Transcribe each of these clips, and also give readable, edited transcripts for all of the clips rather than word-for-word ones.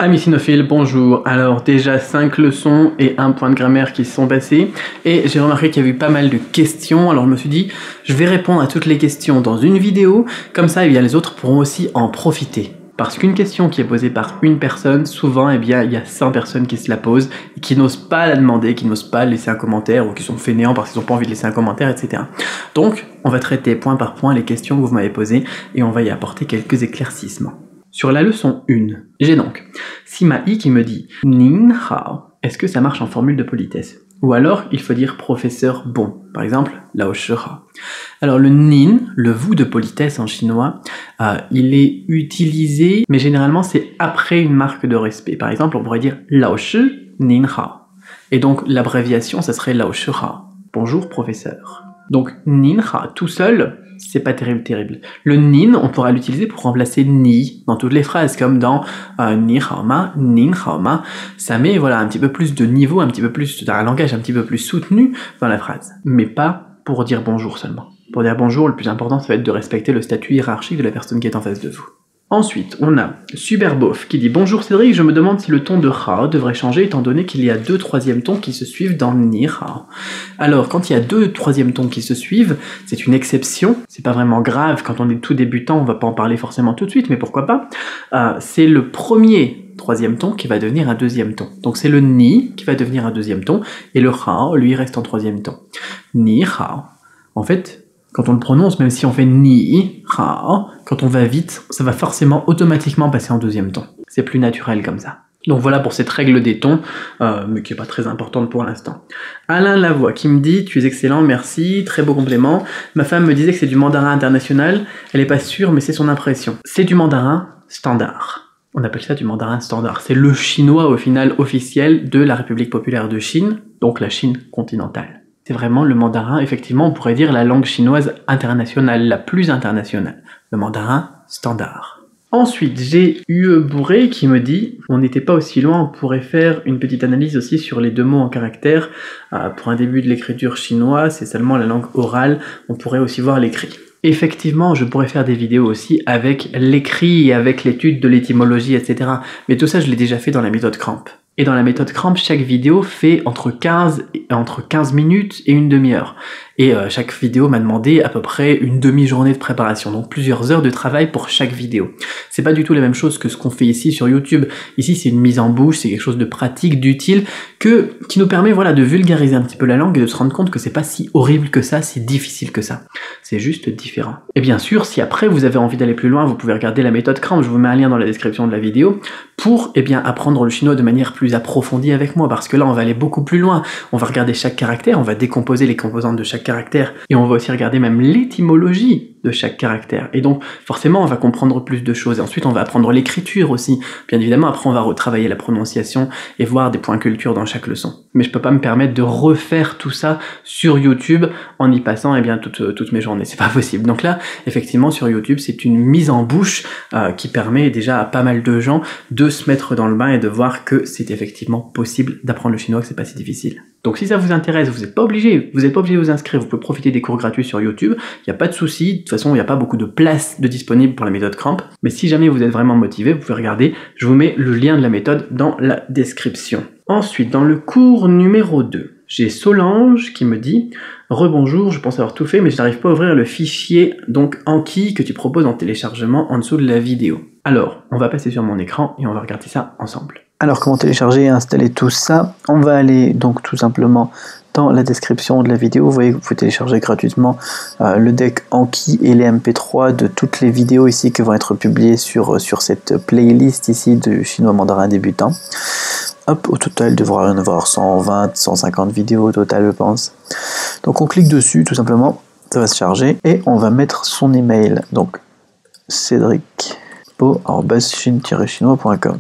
Amis cynophiles, bonjour. Alors déjà 5 leçons et un point de grammaire qui se sont passés et j'ai remarqué qu'il y a eu pas mal de questions, alors je me suis dit je vais répondre à toutes les questions dans une vidéo, comme ça les autres pourront aussi en profiter. Parce qu'une question qui est posée par une personne, souvent il y a 100 personnes qui se la posent et qui n'osent pas la demander, qui n'osent pas laisser un commentaire ou qui sont fainéants parce qu'ils n'ont pas envie de laisser un commentaire, etc. Donc on va traiter point par point les questions que vous m'avez posées et on va y apporter quelques éclaircissements. Sur la leçon 1, j'ai donc Sima-i qui me dit « Nin hao ». Est-ce que ça marche en formule de politesse? Ou alors, il faut dire « professeur bon ». Par exemple, « lao shi hao ». Alors le « nin », le « vous » de politesse en chinois, il est utilisé, mais généralement c'est après une marque de respect. Par exemple, on pourrait dire « lao shi nin hao ». Et donc l'abréviation, ça serait « lao shi hao ». Bonjour professeur. Donc « nin hao » tout seul, c'est pas terrible. Le nin, on pourra l'utiliser pour remplacer ni dans toutes les phrases, comme dans ni hao ma, nin hao ma. Ça met un petit peu plus de niveau, un langage un petit peu plus soutenu dans la phrase. Mais pas pour dire bonjour seulement. Pour dire bonjour, le plus important, ça va être de respecter le statut hiérarchique de la personne qui est en face de vous. Ensuite, on a Superbof qui dit « Bonjour Cédric, je me demande si le ton de hao devrait changer étant donné qu'il y a 2 troisièmes tons qui se suivent dans ni hao. » Alors, quand il y a 2 troisièmes tons qui se suivent, c'est une exception, c'est pas vraiment grave, quand on est tout débutant, on va pas en parler forcément tout de suite, mais pourquoi pas. C'est le premier troisième ton qui va devenir un deuxième ton. Donc c'est le ni qui va devenir un deuxième ton, et le hao, lui, reste en troisième ton. Ni hao. En fait, quand on le prononce, même si on fait ni hao, quand on va vite, ça va forcément automatiquement passer en deuxième ton. C'est plus naturel comme ça. Donc voilà pour cette règle des tons, mais qui n'est pas très importante pour l'instant. Alain Lavoie qui me dit « Tu es excellent, merci, très beau complément. Ma femme me disait que c'est du mandarin international, elle n'est pas sûre, mais c'est son impression. C'est du mandarin standard. » On appelle ça du mandarin standard. C'est le chinois au final officiel de la République populaire de Chine, donc la Chine continentale. C'est vraiment le mandarin, effectivement, on pourrait dire la langue chinoise internationale, la plus internationale. Le mandarin standard. Ensuite, j'ai Bourré qui me dit « On n'était pas aussi loin, on pourrait faire une petite analyse aussi sur les 2 mots en caractères. Pour un début de l'écriture chinoise, c'est seulement la langue orale, on pourrait aussi voir l'écrit. » Effectivement, je pourrais faire des vidéos aussi avec l'écrit et avec l'étude de l'étymologie, etc. Mais tout ça, je l'ai déjà fait dans la méthode Cramp. Et dans la méthode Cramp, chaque vidéo fait entre 15 minutes et une demi-heure. Et chaque vidéo m'a demandé à peu près une demi-journée de préparation, donc plusieurs heures de travail pour chaque vidéo. C'est pas du tout la même chose que ce qu'on fait ici sur YouTube. Ici, c'est une mise en bouche, c'est quelque chose de pratique, d'utile, qui nous permet de vulgariser un petit peu la langue et de se rendre compte que c'est pas si horrible que ça, si difficile que ça. C'est juste différent. Et bien sûr, si après vous avez envie d'aller plus loin, vous pouvez regarder la méthode Cramp, je vous mets un lien dans la description de la vidéo, pour apprendre le chinois de manière plus approfondie avec moi, parce que là on va aller beaucoup plus loin. On va regarder chaque caractère, on va décomposer les composantes de chaque caractère, et on va aussi regarder même l'étymologie de chaque caractère. Et donc forcément on va comprendre plus de choses, et ensuite on va apprendre l'écriture aussi. Bien évidemment, après on va retravailler la prononciation et voir des points culture dans chaque leçon. Mais je peux pas me permettre de refaire tout ça sur YouTube en y passant toutes mes journées, c'est pas possible. Donc là, effectivement, sur YouTube, c'est une mise en bouche qui permet déjà à pas mal de gens de se mettre dans le bain et de voir que c'est effectivement possible d'apprendre le chinois, que c'est pas si difficile. Donc si ça vous intéresse, vous n'êtes pas obligé de vous inscrire, vous pouvez profiter des cours gratuits sur YouTube, il n'y a pas de souci, de toute façon il n'y a pas beaucoup de place disponible pour la méthode Cramp, mais si jamais vous êtes vraiment motivé, vous pouvez regarder, je vous mets le lien de la méthode dans la description. Ensuite, dans le cours numéro 2, j'ai Solange qui me dit « Rebonjour, je pense avoir tout fait, mais je n'arrive pas à ouvrir le fichier donc Anki que tu proposes en téléchargement en dessous de la vidéo. » Alors, on va passer sur mon écran et on va regarder ça ensemble. Alors, comment télécharger et installer tout ça? On va aller donc tout simplement dans la description de la vidéo. Vous voyez que vous pouvez télécharger gratuitement le deck Anki et les MP3 de toutes les vidéos ici qui vont être publiées sur cette playlist ici de chinois mandarin débutant. Hop, au total, il devrait y en avoir 120, 150 vidéos au total, je pense. Donc on clique dessus, tout simplement, ça va se charger, et on va mettre son email. Donc, cédricpo@chine-chinois.com.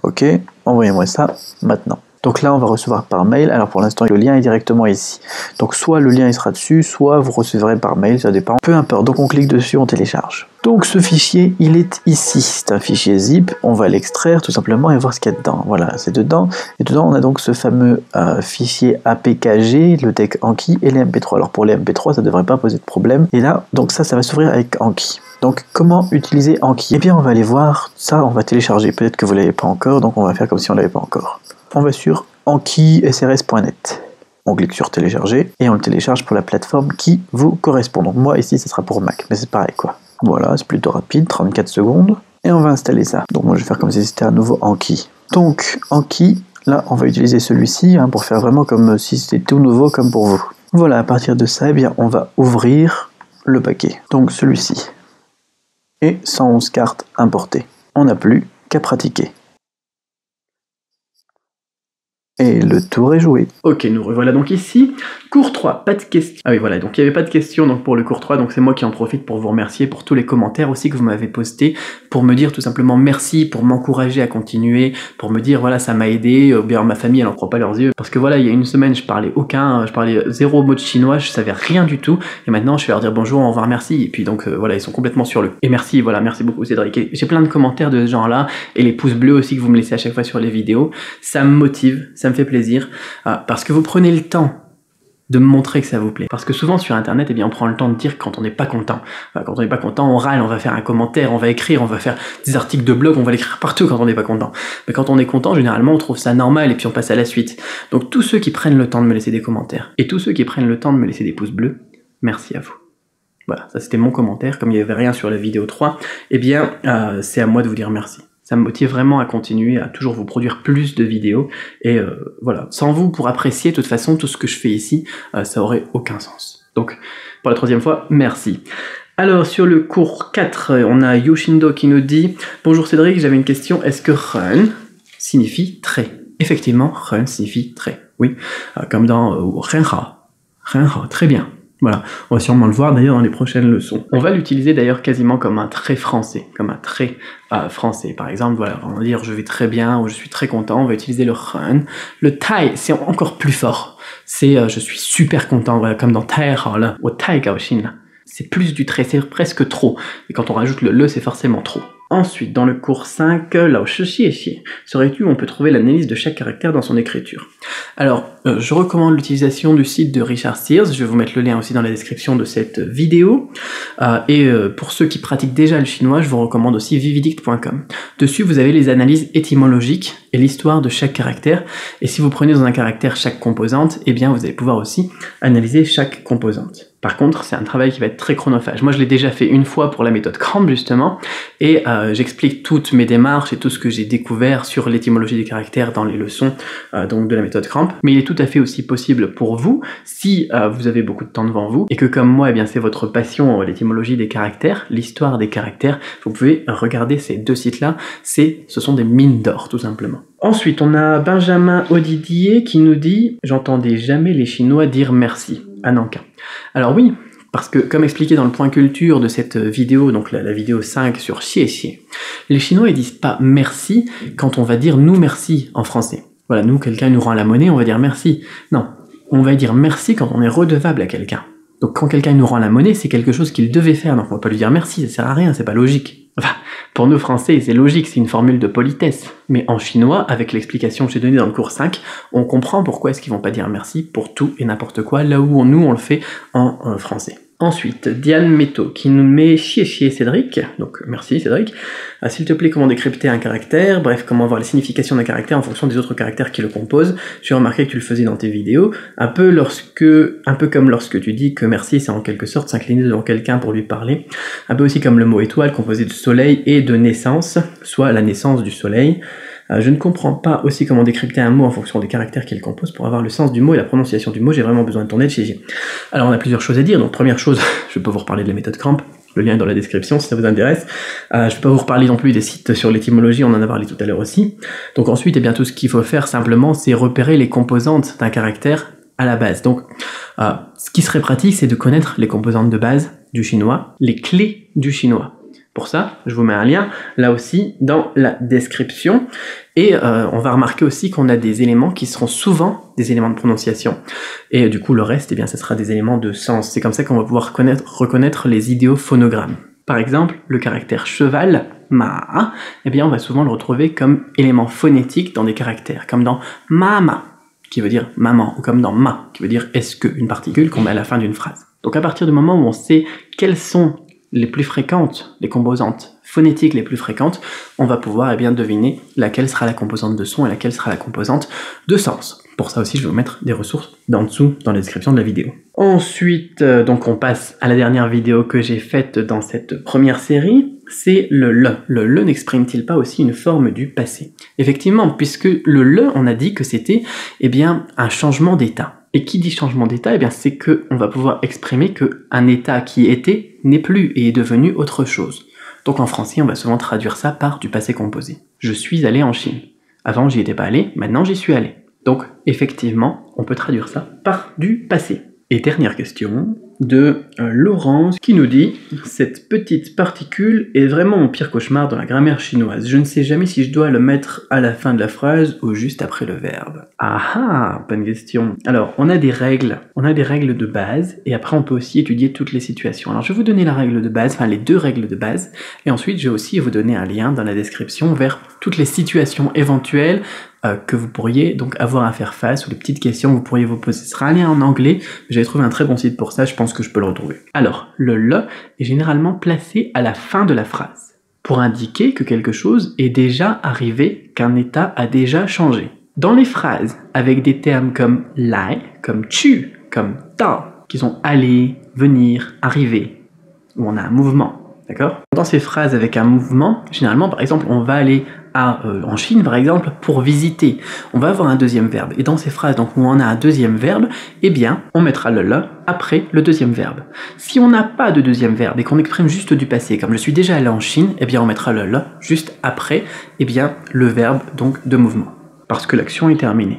Ok, envoyez-moi ça maintenant. Donc là, on va recevoir par mail. Alors pour l'instant, le lien est directement ici. Donc soit le lien il sera dessus, soit vous recevrez par mail, ça dépend. Peu importe. Donc on clique dessus, on télécharge. Donc ce fichier, il est ici. C'est un fichier zip. On va l'extraire tout simplement et voir ce qu'il y a dedans. Voilà, c'est dedans. Et dedans, on a donc ce fameux fichier APKG, le deck Anki et les MP3. Alors pour les MP3, ça ne devrait pas poser de problème. Et là, donc ça va s'ouvrir avec Anki. Donc comment utiliser Anki? Eh bien, on va aller voir ça. On va télécharger. Peut-être que vous ne l'avez pas encore, donc on va faire comme si on ne l'avait pas encore. On va sur ankisrs.net. On clique sur télécharger et on le télécharge pour la plateforme qui vous correspond. Donc moi ici ce sera pour Mac, mais c'est pareil quoi. Voilà, c'est plutôt rapide, 34 secondes. Et on va installer ça. Donc moi je vais faire comme si c'était un nouveau Anki. Donc Anki, là on va utiliser celui-ci pour faire vraiment comme si c'était tout nouveau comme pour vous. Voilà, à partir de ça, eh bien, on va ouvrir le paquet. Donc celui-ci. Et 111 cartes importées. On n'a plus qu'à pratiquer. Et le tour est joué. Ok, nous revoilà donc ici. Cours 3, pas de questions. Ah oui, voilà, donc il n'y avait pas de questions donc pour le cours 3, donc c'est moi qui en profite pour vous remercier pour tous les commentaires aussi que vous m'avez postés, pour me dire tout simplement merci, pour m'encourager à continuer, pour me dire voilà, ça m'a aidé, ou bien ma famille elle en croit pas leurs yeux. Parce que voilà, il y a une semaine, je parlais zéro mot de chinois, je savais rien du tout, et maintenant je vais leur dire bonjour, au revoir, merci, et puis donc voilà, ils sont complètement sur le. Et merci, voilà, merci beaucoup Cédric. Et j'ai plein de commentaires de ce genre-là, et les pouces bleus aussi que vous me laissez à chaque fois sur les vidéos, ça me motive, ça me fait plaisir, parce que vous prenez le temps de me montrer que ça vous plaît. Parce que souvent sur internet, eh bien, on prend le temps de dire quand on n'est pas content. Quand on n'est pas content, on râle, on va faire un commentaire, on va écrire, on va faire des articles de blog, on va l'écrire partout quand on n'est pas content. Mais quand on est content, généralement, on trouve ça normal et puis on passe à la suite. Donc tous ceux qui prennent le temps de me laisser des commentaires, et tous ceux qui prennent le temps de me laisser des pouces bleus, merci à vous. Voilà, ça c'était mon commentaire, comme il n'y avait rien sur la vidéo 3, eh bien, c'est à moi de vous dire merci. Ça me motive vraiment à continuer, à toujours vous produire plus de vidéos. Et voilà, sans vous, pour apprécier de toute façon tout ce que je fais ici, ça aurait aucun sens. Donc, pour la troisième fois, merci. Alors, sur le cours 4, on a Yoshindo qui nous dit « Bonjour Cédric, j'avais une question. Est-ce que Run signifie très ?» Effectivement, Run signifie très. Oui, comme dans Renha. Renha, très bien. Voilà, on va sûrement le voir d'ailleurs dans les prochaines leçons. On va l'utiliser d'ailleurs quasiment comme un trait français, comme un trait français. Par exemple, voilà, on va dire je vais très bien ou je suis très content, on va utiliser le run. Le tai, c'est encore plus fort. C'est je suis super content, voilà, comme dans tai là, ou tai gaoxin. C'est plus du trait, c'est presque trop. Et quand on rajoute le, c'est forcément trop. Ensuite, dans le cours 5, Lao Shi Xie, serais-tu où on peut trouver l'analyse de chaque caractère dans son écriture. Alors, je recommande l'utilisation du site de Richard Sears, je vais vous mettre le lien aussi dans la description de cette vidéo, et pour ceux qui pratiquent déjà le chinois, je vous recommande aussi vividict.com. Dessus, vous avez les analyses étymologiques et l'histoire de chaque caractère, et si vous prenez dans un caractère chaque composante, eh bien vous allez pouvoir aussi analyser chaque composante. Par contre, c'est un travail qui va être très chronophage. Moi, je l'ai déjà fait une fois pour la méthode Cramp, justement, et j'explique toutes mes démarches et tout ce que j'ai découvert sur l'étymologie des caractères dans les leçons donc de la méthode Cramp. Mais il est tout à fait aussi possible pour vous, si vous avez beaucoup de temps devant vous, et que comme moi, eh bien c'est votre passion, l'étymologie des caractères, l'histoire des caractères, vous pouvez regarder ces deux sites-là, ce sont des mines d'or, tout simplement. Ensuite, on a Benjamin Odidier qui nous dit « J'entendais jamais les Chinois dire merci » à Nankin. Alors oui, parce que comme expliqué dans le point culture de cette vidéo, donc la vidéo 5 sur Xie Xie, les Chinois ils disent pas merci quand on va dire nous merci en français. Voilà, nous, quelqu'un nous rend la monnaie, on va dire merci. Non, on va dire merci quand on est redevable à quelqu'un. Donc quand quelqu'un nous rend la monnaie, c'est quelque chose qu'il devait faire, donc on va pas lui dire merci, ça sert à rien, c'est pas logique. Enfin, pour nous français, c'est logique, c'est une formule de politesse. Mais en chinois, avec l'explication que j'ai donnée dans le cours 5, on comprend pourquoi est-ce qu'ils vont pas dire merci pour tout et n'importe quoi, là où nous on le fait en français. Ensuite, Diane Meto qui nous met Xie Xie Cédric, donc merci Cédric. S'il te plaît, comment décrypter un caractère, bref, comment voir les significations d'un caractère en fonction des autres caractères qui le composent. J'ai remarqué que tu le faisais dans tes vidéos, un peu comme lorsque tu dis que merci, c'est en quelque sorte s'incliner devant quelqu'un pour lui parler, un peu aussi comme le mot étoile composé de soleil et de naissance, soit la naissance du soleil. Je ne comprends pas aussi comment décrypter un mot en fonction des caractères qu'il compose pour avoir le sens du mot et la prononciation du mot, j'ai vraiment besoin de ton aide chez J. Alors on a plusieurs choses à dire, donc première chose, je peux vous reparler de la méthode Cramp, le lien est dans la description si ça vous intéresse. Je ne vais pas vous reparler non plus des sites sur l'étymologie, on en a parlé tout à l'heure aussi. Donc ensuite, eh bien, tout ce qu'il faut faire simplement, c'est repérer les composantes d'un caractère à la base. Donc ce qui serait pratique, c'est de connaître les composantes de base du chinois, les clés du chinois. Pour ça, je vous mets un lien là aussi dans la description. Et on va remarquer aussi qu'on a des éléments qui seront souvent des éléments de prononciation. Et du coup, le reste, eh bien, ce sera des éléments de sens. C'est comme ça qu'on va pouvoir reconnaître les idéophonogrammes. Par exemple, le caractère cheval, ma, eh bien, on va souvent le retrouver comme élément phonétique dans des caractères, comme dans mama, qui veut dire maman, ou comme dans ma, qui veut dire est-ce que, une particule qu'on met à la fin d'une phrase. Donc à partir du moment où on sait quelles sont les plus fréquentes, les composantes phonétiques les plus fréquentes, on va pouvoir eh bien, deviner laquelle sera la composante de son et laquelle sera la composante de sens. Pour ça aussi, je vais vous mettre des ressources d'en dessous dans la description de la vidéo. Ensuite, donc on passe à la dernière vidéo que j'ai faite dans cette première série, c'est le le. Le le n'exprime-t-il pas aussi une forme du passé? Effectivement, puisque le le, on a dit que c'était eh bien, un changement d'état. Et qui dit changement d'état, eh bien c'est qu'on va pouvoir exprimer qu'un état qui était n'est plus et est devenu autre chose. Donc en français, on va souvent traduire ça par du passé composé. Je suis allé en Chine. Avant, j'y étais pas allé, maintenant j'y suis allé. Donc effectivement, on peut traduire ça par du passé. Et dernière question de Laurence qui nous dit « Cette petite particule est vraiment mon pire cauchemar dans la grammaire chinoise. Je ne sais jamais si je dois le mettre à la fin de la phrase ou juste après le verbe. » Ah ah, bonne question. Alors, on a des règles de base et après on peut aussi étudier toutes les situations. Alors je vais vous donner la règle de base, enfin les deux règles de base et ensuite je vais aussi vous donner un lien dans la description vers toutes les situations éventuelles que vous pourriez donc avoir à faire face ou les petites questions que vous pourriez vous poser. Ce sera un lien en anglais, j'avais trouvé un très bon site pour ça, je pense que je peux le retrouver. Alors, le le est généralement placé à la fin de la phrase pour indiquer que quelque chose est déjà arrivé, qu'un état a déjà changé. Dans les phrases avec des termes comme lai, comme tu, comme ta, qui sont aller, venir, arriver, où on a un mouvement, d'accord? Dans ces phrases avec un mouvement, généralement, par exemple, on va aller en Chine, par exemple, pour visiter. On va avoir un deuxième verbe. Et dans ces phrases donc, où on a un deuxième verbe, eh bien, on mettra le le après le deuxième verbe. Si on n'a pas de deuxième verbe et qu'on exprime juste du passé, comme je suis déjà allé en Chine, eh bien, on mettra le le juste après eh bien, le verbe donc, de mouvement. Parce que l'action est terminée.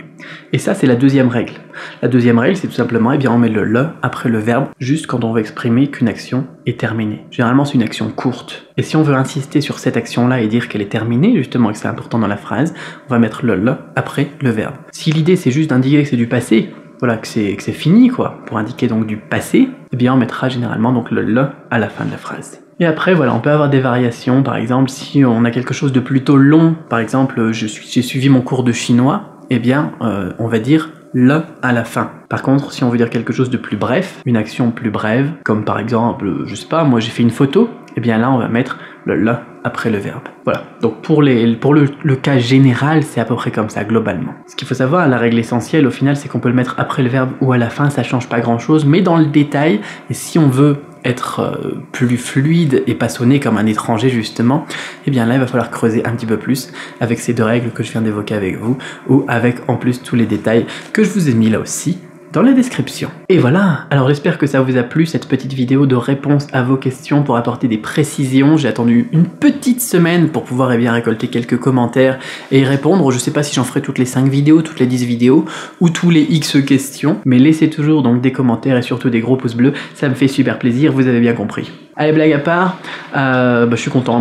Et ça, c'est la deuxième règle. La deuxième règle, c'est tout simplement, eh bien, on met le le après le verbe, juste quand on veut exprimer qu'une action est terminée. Généralement, c'est une action courte. Et si on veut insister sur cette action-là et dire qu'elle est terminée, justement, et que c'est important dans la phrase, on va mettre le après le verbe. Si l'idée, c'est juste d'indiquer que c'est du passé, voilà, que c'est fini, quoi, pour indiquer donc du passé, eh bien, on mettra généralement donc le le à la fin de la phrase. Et après, voilà, on peut avoir des variations. Par exemple, si on a quelque chose de plutôt long, par exemple, j'ai suivi mon cours de chinois, eh bien, on va dire le à la fin. Par contre, si on veut dire quelque chose de plus bref, une action plus brève, comme par exemple, je sais pas, moi j'ai fait une photo, eh bien là, on va mettre le après le verbe. Voilà. Donc pour le cas général, c'est à peu près comme ça, globalement. Ce qu'il faut savoir, la règle essentielle, au final, c'est qu'on peut le mettre après le verbe ou à la fin, ça change pas grand-chose, mais dans le détail, et si on veut être plus fluide et pas sonner comme un étranger justement, eh bien là il va falloir creuser un petit peu plus avec ces deux règles que je viens d'évoquer avec vous ou avec en plus tous les détails que je vous ai mis là aussi dans la description. Et voilà, alors j'espère que ça vous a plu cette petite vidéo de réponse à vos questions pour apporter des précisions. J'ai attendu une petite semaine pour pouvoir bien récolter quelques commentaires et y répondre. Je sais pas si j'en ferai toutes les 5 vidéos, toutes les 10 vidéos ou tous les X questions, mais laissez toujours donc des commentaires et surtout des gros pouces bleus, ça me fait super plaisir, vous avez bien compris. Allez, blague à part, je suis content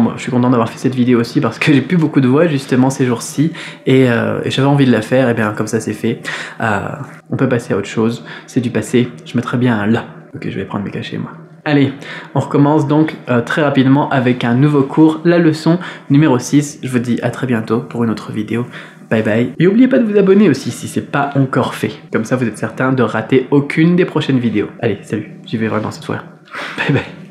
d'avoir fait cette vidéo aussi parce que j'ai plus beaucoup de voix justement ces jours-ci et j'avais envie de la faire, et bien comme ça c'est fait. On peut passer à autre chose, c'est du passé, je mettrai bien un là. Ok, je vais prendre mes cachets moi. Allez, on recommence donc très rapidement avec un nouveau cours, la leçon numéro 6. Je vous dis à très bientôt pour une autre vidéo. Bye bye. Et n'oubliez pas de vous abonner aussi si c'est pas encore fait. Comme ça vous êtes certain de rater aucune des prochaines vidéos. Allez, salut, j'y vais vraiment cette fois. Bye bye.